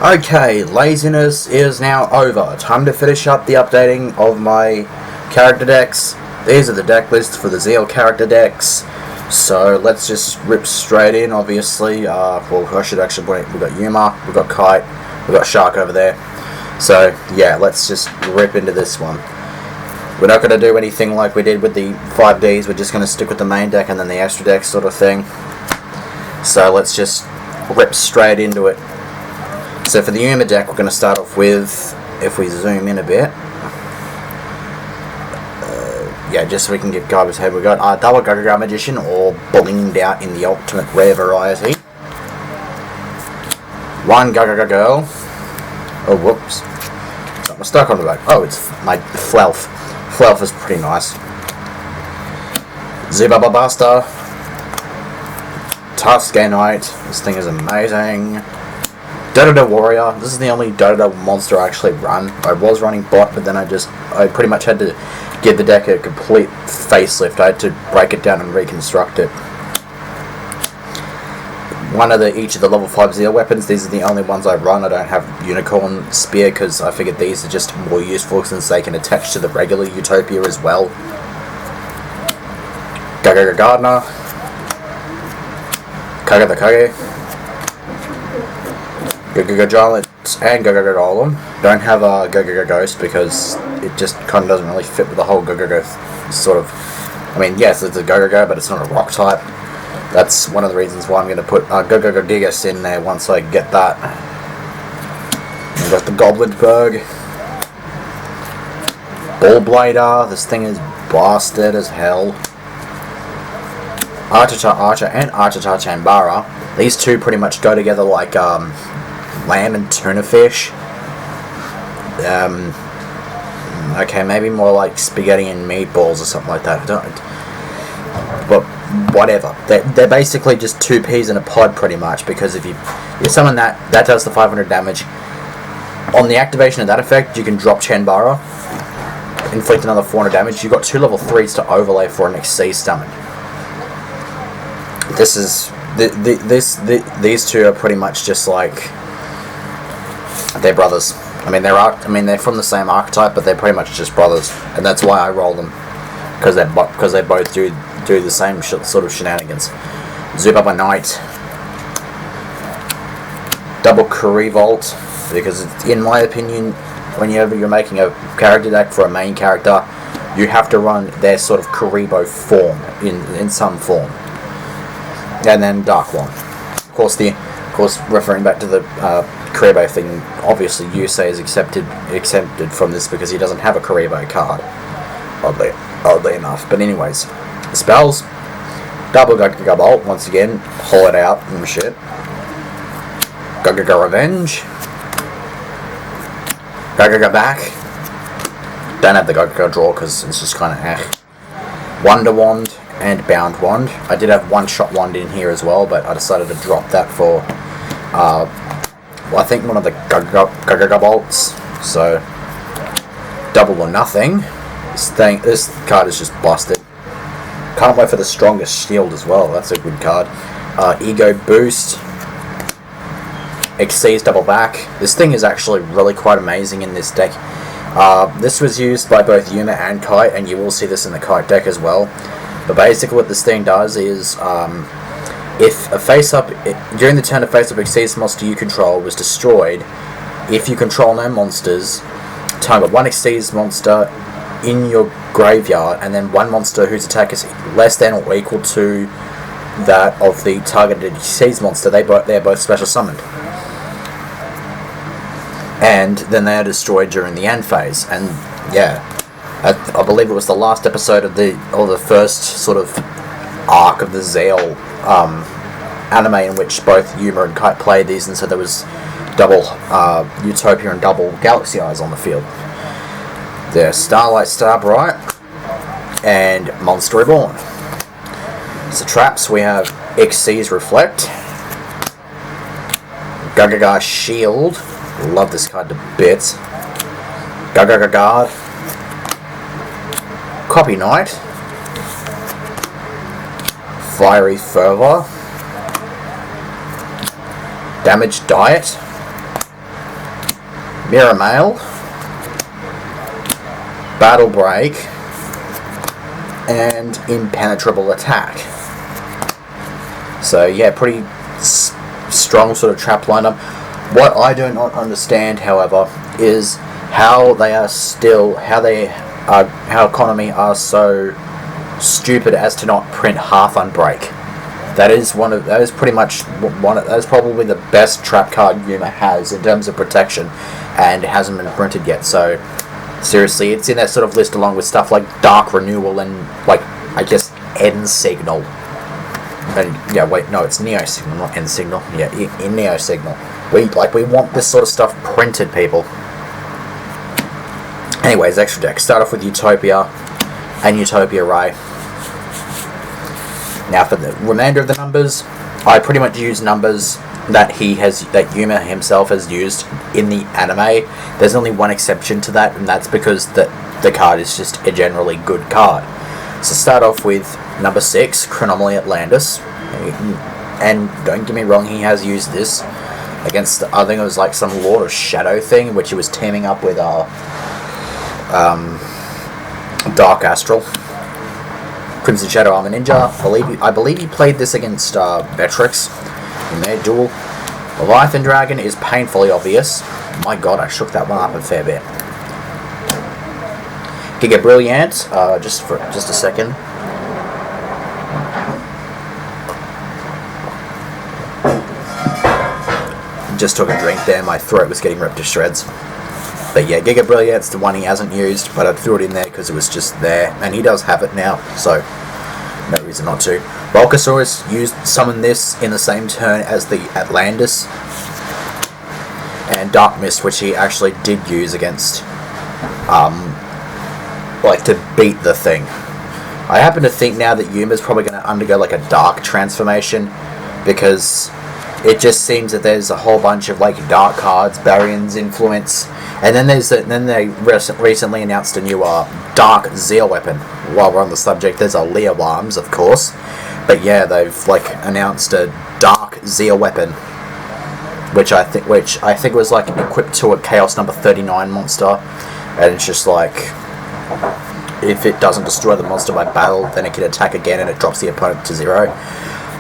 Okay, laziness is now over. Time to finish up the updating of my character decks. These are the deck lists for the Zeal character decks. So let's just rip straight in, obviously. Well, I should actually point, we've got Yuma, we've got Kite, we've got Shark over there. So yeah, let's just rip into this one. We're not going to do anything like we did with the 5Ds, we're just going to stick with the main deck and then the extra deck sort of thing. So let's just rip straight into it. So for the Yuma deck, we're going to start off with, if we zoom in a bit, yeah, just so we can get Garbage Head, we've got Double Gaga Magician, or Blinged Out in the Ultimate Rare variety. One Gaga Girl. Oh, whoops. Got my stuck on the back. Oh, it's my Flelf. Flelf is pretty nice. Zubaba Buster. Tuskay Knight. This thing is amazing. Dodo Warrior. This is the only Dodo monster I actually run. I was running bot, but then I pretty much had to give the deck a complete facelift. I had to break it down and reconstruct it. Each of the level 5 Zeal weapons, these are the only ones I run. I don't have Unicorn Spear because I figured these are just more useful since they can attach to the regular Utopia as well. Gaga Gardener. Kaga the Kage. Gaga Giant and Gaga Golem. Don't have a Gaga Ghost because it just kind of doesn't really fit with the whole Gaga sort of. I mean, yes, it's a Gaga, but it's not a rock type. That's one of the reasons why I'm going to put Gaga Gigas in there once I get that. We've got the Goblinberg. Ballblader. This thing is blasted as hell. Archer and Archer Chambara. These two pretty much go together like lamb and tuna fish. Okay, maybe more like spaghetti and meatballs or something like that. But whatever. They're basically just two peas in a pod pretty much, because if you summon that does the 500 damage. On the activation of that effect, you can drop Chanbara, inflict another 400 damage. You've got 2 level 3s to overlay for an Xyz summon. This is these two are pretty much just like they're brothers. I mean they're from the same archetype, but they're pretty much just brothers, and that's why I roll them, because they both do the same sort of shenanigans. Zubaba Knight, double Curry Vault, because in my opinion, whenever you're making a character deck for a main character, you have to run their sort of Karibo form in some form. And then Dark One. Of course, referring back to the Karibo thing, obviously Yusei is exempted from this because he doesn't have a Karibo card. Oddly enough. But anyways, spells. Double Gaga Bolt, once again, pull it out and shit. Gaga Revenge. Gaga Back. Don't have the Gaga Draw because it's just kind of Wonder Wand and Bound Wand. I did have One Shot Wand in here as well, but I decided to drop that for I think one of the Gaga Bolts. So double or nothing. This card is just busted. Can't wait for the Strongest Shield as well. That's a good card. Ego Boost. Xyz Double Back. This thing is actually really quite amazing in this deck. This was used by both Yuma and Kite, and you will see this in the Kite deck as well. But basically what this thing does is, if a face-up, during the turn a face-up Xyz monster you control was destroyed, if you control no monsters, target one Xyz monster in your graveyard, and then one monster whose attack is less than or equal to that of the targeted Xyz monster, they're both special summoned. And then they are destroyed during the end phase. And yeah, I believe it was the last episode of the first sort of arc of the Zeal anime in which both Yuma and Kite played these, and so there was double Utopia and double Galaxy Eyes on the field. There's Starlight Starbright and Monster Reborn. So traps, we have Xyz Reflect, Gaga Shield, love this card to bits, Gaga Guard, Copy Knight, Fiery Fervor, Damage Diet, Mirror Mail, Battle Break, and Impenetrable Attack. So yeah, pretty strong sort of trap lineup. What I do not understand, however, is how economy are so stupid as to not print half Unbreak. That is probably the best trap card Yuma has in terms of protection, and it hasn't been printed yet. So seriously, it's in that sort of list along with stuff like Dark Renewal and like I guess End Signal. And yeah, wait, no, it's Neo Signal, not End Signal. Yeah, in Neo Signal. We want this sort of stuff printed, people. Anyways, extra deck. Start off with Utopia and Utopia Ray. Now for the remainder of the numbers, I pretty much use numbers that Yuma himself has used in the anime. There's only one exception to that, and that's because the card is just a generally good card. So start off with number 6, Chronomaly Atlantis. And don't get me wrong, he has used this against, I think it was like some Lord of Shadow thing, which he was teaming up with Dark Astral. Crimson Shadow Armor Ninja. I believe he played this against Betrix in their duel. Leviathan Dragon is painfully obvious. My god, I shook that one up a fair bit. Giga Brilliant, just a second. Just took a drink there, my throat was getting ripped to shreds. But yeah, Giga Brilliant's the one he hasn't used, but I threw it in there because it was just there, and he does have it now, so no reason not to. Volcasaurus summoned this in the same turn as the Atlantis, and Dark Mist, which he actually did use against, like to beat the thing. I happen to think now that Yuma's probably going to undergo like a dark transformation, because it just seems that there's a whole bunch of like dark cards, Barion's influence, and then they recently announced a new dark Zeal weapon. While we're on the subject, there's a Leo Arms, of course, but yeah, they've like announced a dark Zeal weapon, which I think was like equipped to a Chaos number 39 monster, and it's just like, if it doesn't destroy the monster by battle, then it can attack again and it drops the opponent to 0.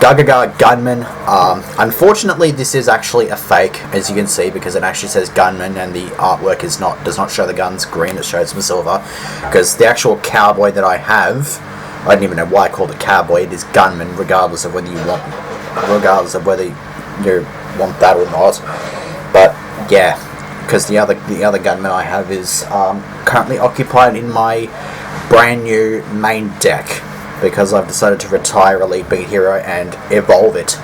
Gagaga Gunman. Unfortunately, this is actually a fake, as you can see, because it actually says Gunman, and the artwork does not show the guns green. It shows them silver. Because the actual cowboy that I have, I don't even know why I called it cowboy. It is Gunman, regardless of whether you want that or not. But yeah, because the other gunman I have is currently occupied in my brand new main deck, because I've decided to retire Elite Beat Hero and evolve it.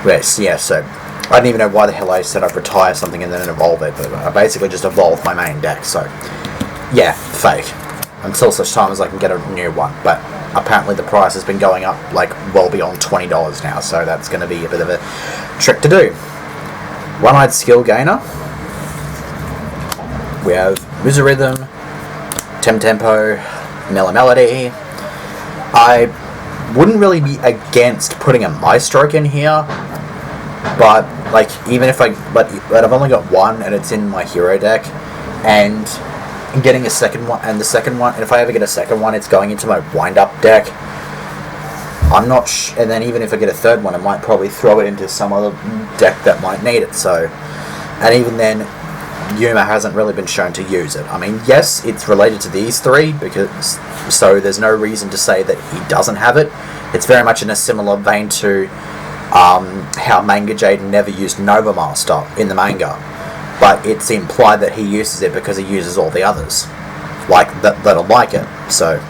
Yes, yeah, so I don't even know why the hell I said I'd retire something and then evolve it, but I basically just evolved my main deck, so yeah, fake. Until such time as I can get a new one, but apparently the price has been going up like well beyond $20 now, so that's going to be a bit of a trick to do. One-Eyed Skill Gainer. We have Musa-Rhythm, Tempo, Melody. I wouldn't really be against putting a Maestroke in here, but like but I've only got one and it's in my hero deck, and getting a second one, and if I ever get a second one, it's going into my wind-up deck. I'm not and then even if I get a third one, I might probably throw it into some other deck that might need it. So, and even then, Yuma hasn't really been shown to use it. I mean, yes, it's related to these three, so there's no reason to say that he doesn't have it. It's very much in a similar vein to how Manga Jade never used Nova Master in the manga, but it's implied that he uses it because he uses all the others like that are like it. So,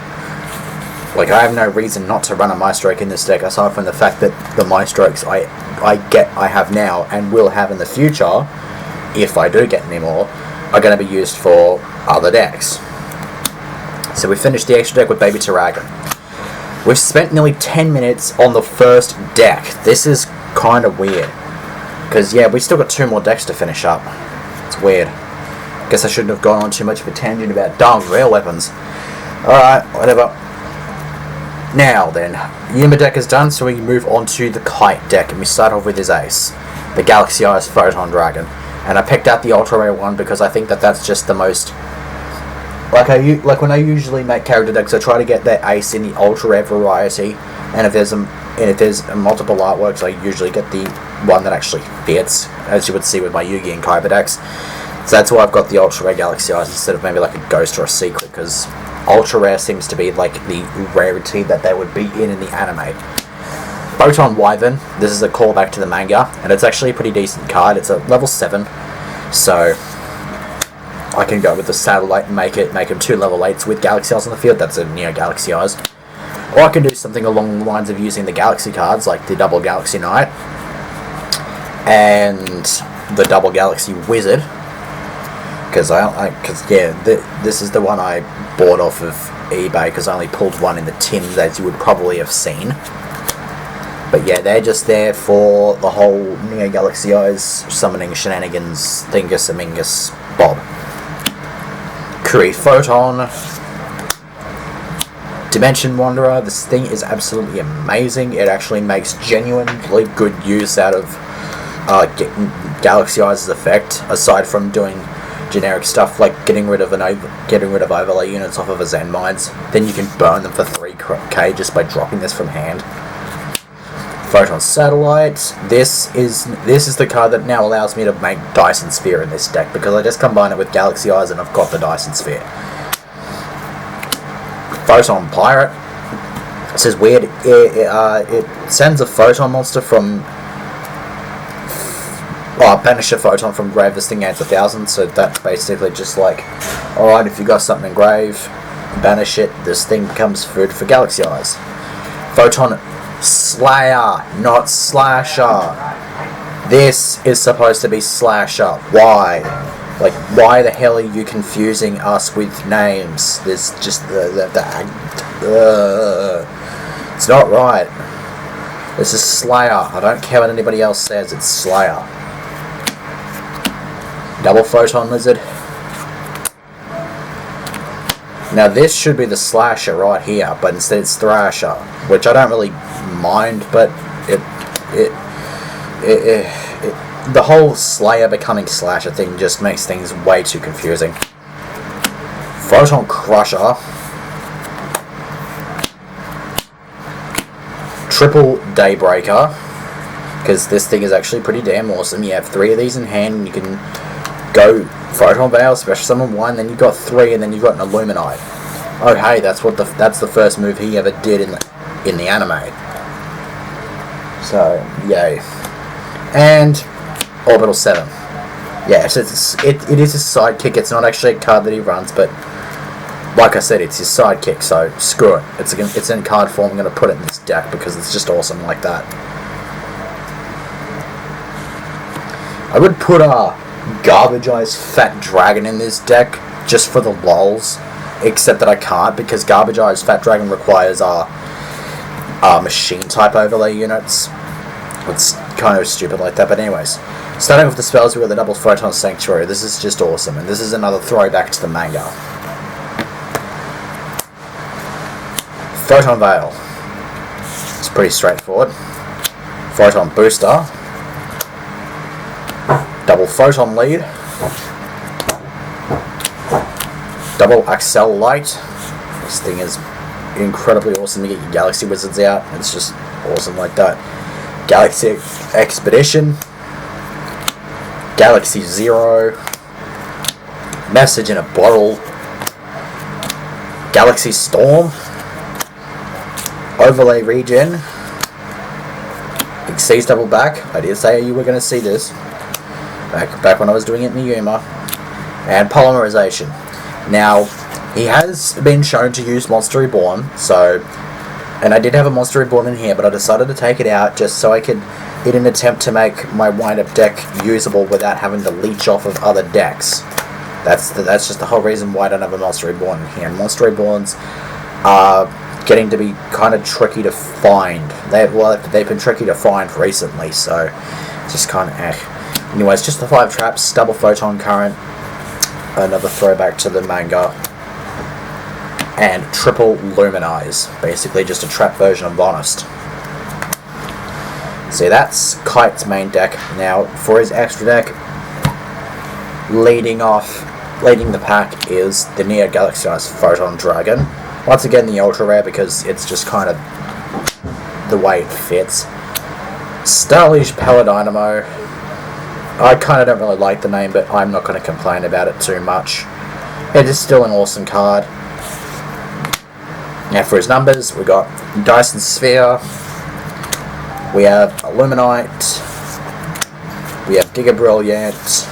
like, I have no reason not to run a Maestroke in this deck, aside from the fact that the Maestrokes I have now and will have in the future, if I do get any more, are going to be used for other decks. So we finished the extra deck with Baby Taragon. We've spent nearly 10 minutes on the first deck. This is kind of weird, because yeah, we still got 2 more decks to finish up. It's weird. Guess I shouldn't have gone on too much of a tangent about dark rail weapons. Alright, whatever. Now then, Yuma deck is done, so we move on to the Kite deck, and we start off with his ace, the Galaxy Eyes Photon Dragon. And I picked out the ultra rare one because I think that that's just the most... Like when I usually make character decks, I try to get that ace in the ultra rare variety, and if there's multiple artworks, I usually get the one that actually fits, as you would see with my Yugi and Kaiba decks. So that's why I've got the ultra rare Galaxy Eyes instead of maybe like a Ghost or a Secret, because ultra rare seems to be like the rarity that they would be in the anime. Photon Wyvern, this is a callback to the manga, and it's actually a pretty decent card. It's a level 7, so I can go with the satellite and make him 2 level 8s with Galaxy Eyes on the field. That's a Neo Galaxy Eyes. Or I can do something along the lines of using the Galaxy cards, like the Double Galaxy Knight and the Double Galaxy Wizard. Because this is the one I bought off of eBay, because I only pulled one in the tins, as you would probably have seen. But yeah, they're just there for the whole Neo Galaxy Eyes summoning shenanigans, thingus amingus bob. Kuri Photon, Dimension Wanderer. This thing is absolutely amazing. It actually makes genuinely good use out of Galaxy Eyes' effect, aside from doing generic stuff like getting rid of overlay units off of a Zen Mines. Then you can burn them for 3k just by dropping this from hand. Photon Satellite. This is the card that now allows me to make Dyson Sphere in this deck, because I just combine it with Galaxy Eyes and I've got the Dyson Sphere. Photon Pirate. This is weird. It sends a Photon monster from... banish a Photon from grave. This thing adds 1,000, so that's basically just like, alright, if you got something in grave, banish it, this thing becomes food for Galaxy Eyes. Photon Slayer, not Slasher. This is supposed to be Slasher. Why? Like, why the hell are you confusing us with names? There's just it's not right. This is Slayer. I don't care what anybody else says, it's Slayer. Double Photon Lizard. Now this should be the Slasher right here, but instead it's Thrasher, which I don't really mind, but the whole Slayer becoming Slasher thing just makes things way too confusing. Photon Crusher. Triple Daybreaker, because this thing is actually pretty damn awesome. You have 3 of these in hand, and you can go Photon Veil, Special Summon 1, then you've got 3, and then you've got an Illuminite. Oh hey, that's the first move he ever did in the anime. So yay. And Orbital 7. Yes, it is his sidekick. It's not actually a card that he runs, but like I said, it's his sidekick, so screw it. It's in card form. I'm going to put it in this deck because it's just awesome like that. I would put a Garbage Eyes Fat Dragon in this deck just for the lols, except that I can't, because Garbage Eyes Fat Dragon requires machine type overlay units. It's kind of stupid like that, but anyways. Starting with the spells, we got the Double Photon Sanctuary. This is just awesome, and this is another throwback to the manga. Photon Veil. It's pretty straightforward. Photon Booster. Double Photon Lead. Double Accel Light. This thing is incredibly awesome to get your Galaxy Wizards out. It's just awesome like that. Galaxy Expedition. Galaxy Zero. Message in a Bottle. Galaxy Storm. Overlay Regen. Exceeds Double Back. I did say you were going to see this back when I was doing it in the Yuma. And Polymerization. Now, he has been shown to use Monster Reborn, and I did have a Monster Reborn in here, but I decided to take it out just so I could, in an attempt to make my wind-up deck usable without having to leech off of other decks. That's just the whole reason why I don't have a Monster Reborn in here. And Monster Reborns are getting to be kind of tricky to find. They've been tricky to find recently, so it's just kind of eh. Anyways, just the 5 traps, Double Photon Current, another throwback to the manga, and Triple Luminize, basically just a trap version of Honest. See, that's Kite's main deck. Now, for his extra deck, Leading the pack is the Neo Galaxy's Photon Dragon. Once again, the ultra rare because it's just kind of the way it fits. Starlish Paladynamo. I kind of don't really like the name, but I'm not going to complain about it too much. It is still an awesome card. Now for his numbers, we got Dyson Sphere, we have Illuminite, we have Digger Brilliant,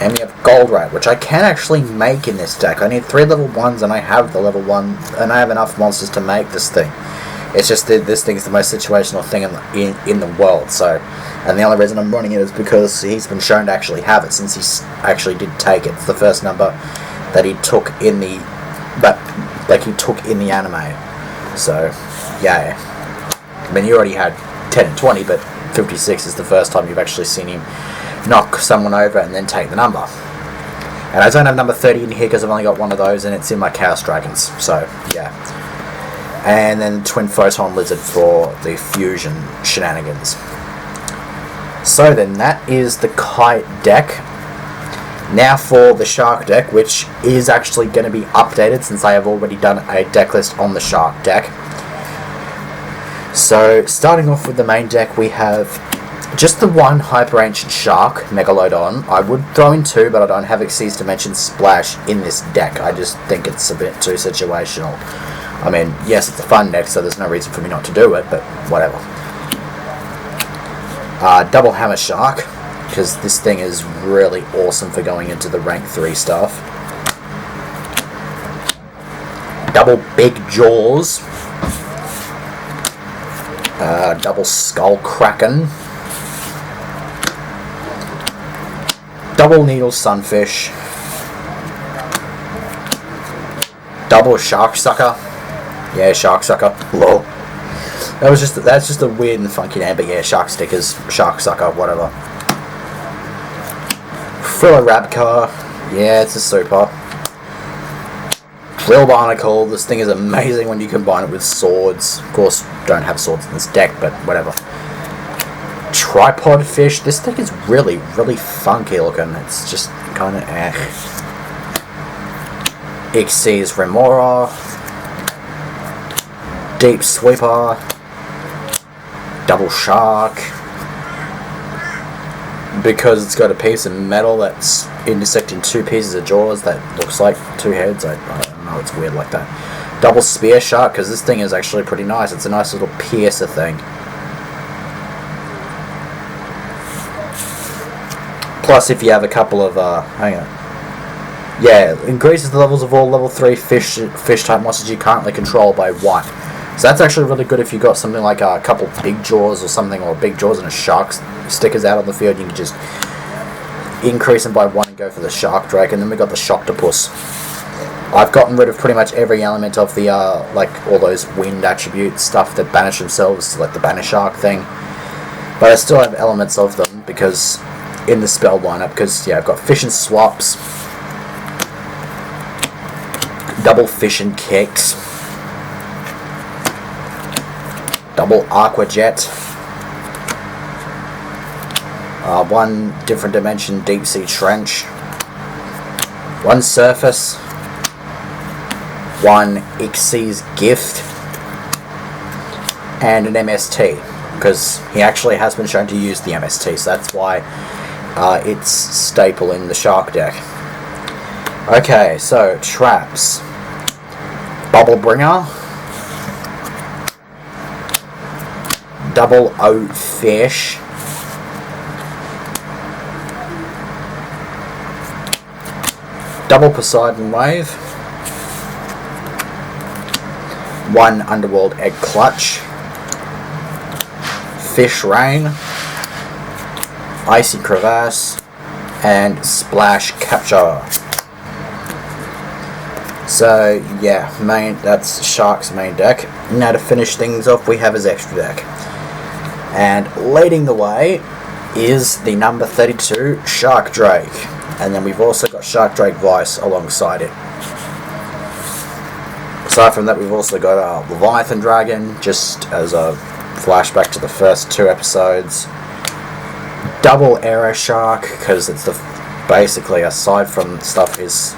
and we have Goldratt, which I can actually make in this deck. I need 3 level 1s, and I have the level 1, and I have enough monsters to make this thing. It's just that this thing is the most situational thing in the world, so... And the only reason I'm running it is because he's been shown to actually have it, since he actually did take it. It's the first number that he took in the... he took in the anime. So, yeah. I mean, you already had 10 and 20, but 56 is the first time you've actually seen him knock someone over and then take the number. And I don't have number 30 in here because I've only got one of those, and it's in my Chaos Dragons. So, yeah. And then Twin Photon Lizard for the fusion shenanigans. So then, that is the Kite Deck. Now for the Shark Deck, which is actually going to be updated since I have already done a deck list on the Shark Deck. So, starting off with the main deck, we have just the one Hyper Ancient Shark, Megalodon. I would throw in 2, but I don't have Xyz Dimension Splash in this deck. I just think it's a bit too situational. I mean, yes, it's a fun deck, so there's no reason for me not to do it, but whatever. Double Hammer Shark, because this thing is really awesome for going into the rank 3 stuff. Double Big Jaws. Double Skull Kraken. Double Needle Sunfish. Double Shark Sucker. Yeah, Shark Sucker. Lol. That's just a weird and funky name, but yeah, Shark Stickers, Shark Sucker, whatever. Thriller Rabcar. Yeah, it's a super. Drill Barnacle. This thing is amazing when you combine it with swords. Of course, don't have swords in this deck, but whatever. Tripod Fish. This thing is really, really funky looking. It's just kind of Xyz Remora. Deep Sweeper. Double Shark. Because it's got a piece of metal that's intersecting 2 pieces of jaws that looks like 2 heads. I don't know, it's weird like that. Double Spear Shark, because this thing is actually pretty nice. It's a nice little piercer thing. Plus, if you have a couple of, hang on. Yeah, increases the levels of all level 3 fish type monsters you currently control by 1. So that's actually really good if you got something like a couple Big Jaws or something, or Big Jaws and a Shark stickers out on the field. You can just increase them by 1 and go for the Shark Drake. And then we got the Shocktopus. I've gotten rid of pretty much every element of the, like, all those wind attribute stuff that banish themselves, like the Banish Shark thing. But I still have elements of them, because in the spell lineup, because, yeah, I've got Fish and Swaps, Double Fish and Kicks, Double Aqua Jet, 1 different dimension Deep Sea Trench, 1 Surface, 1 Xyz Gift, and an MST, because he actually has been shown to use the MST, so that's why it's staple in the Shark Deck. Okay, so traps. Bubble Bringer. Double O Fish. Double Poseidon Wave. 1 Underworld Egg Clutch. Fish Rain. Icy Crevasse. And Splash Capture. So yeah, that's Shark's main deck. Now to finish things off, we have his extra deck. And leading the way is the number 32 Shark Drake. And then we've also got Shark Drake Vice alongside it. Aside from that, we've also got a Leviathan Dragon, just as a flashback to the first 2 episodes. Double Arrow Shark, because it's the basically, aside from stuff is...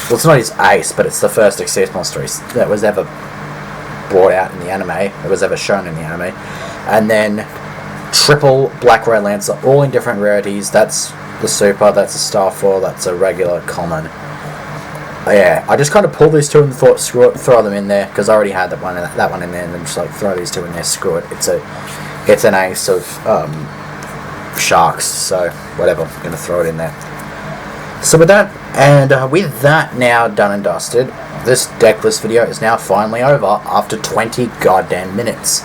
Well, it's not his ace, but it's the first Exceed monster that was ever brought out in the anime. It was ever shown in the anime. And then triple Black Ray Lancer, all in different rarities. That's the super, that's a Star 4, that's a regular common. Yeah, I just kind of pulled these two and thought, screw it, throw them in there, because I already had that one in there, and then just like throw these two in there, screw it. It's an ace of sharks, so whatever, I'm going to throw it in there. So with that, and with that now done and dusted, this deck list video is now finally over after 20 goddamn minutes.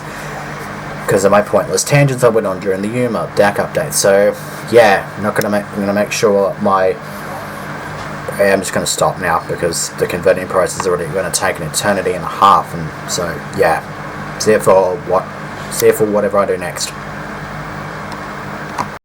Because of my pointless tangents I went on during the Yuma deck update. So yeah, I'm gonna make sure I'm just gonna stop now because the converting price is already gonna take an eternity and a half, and so yeah, see you for whatever I do next.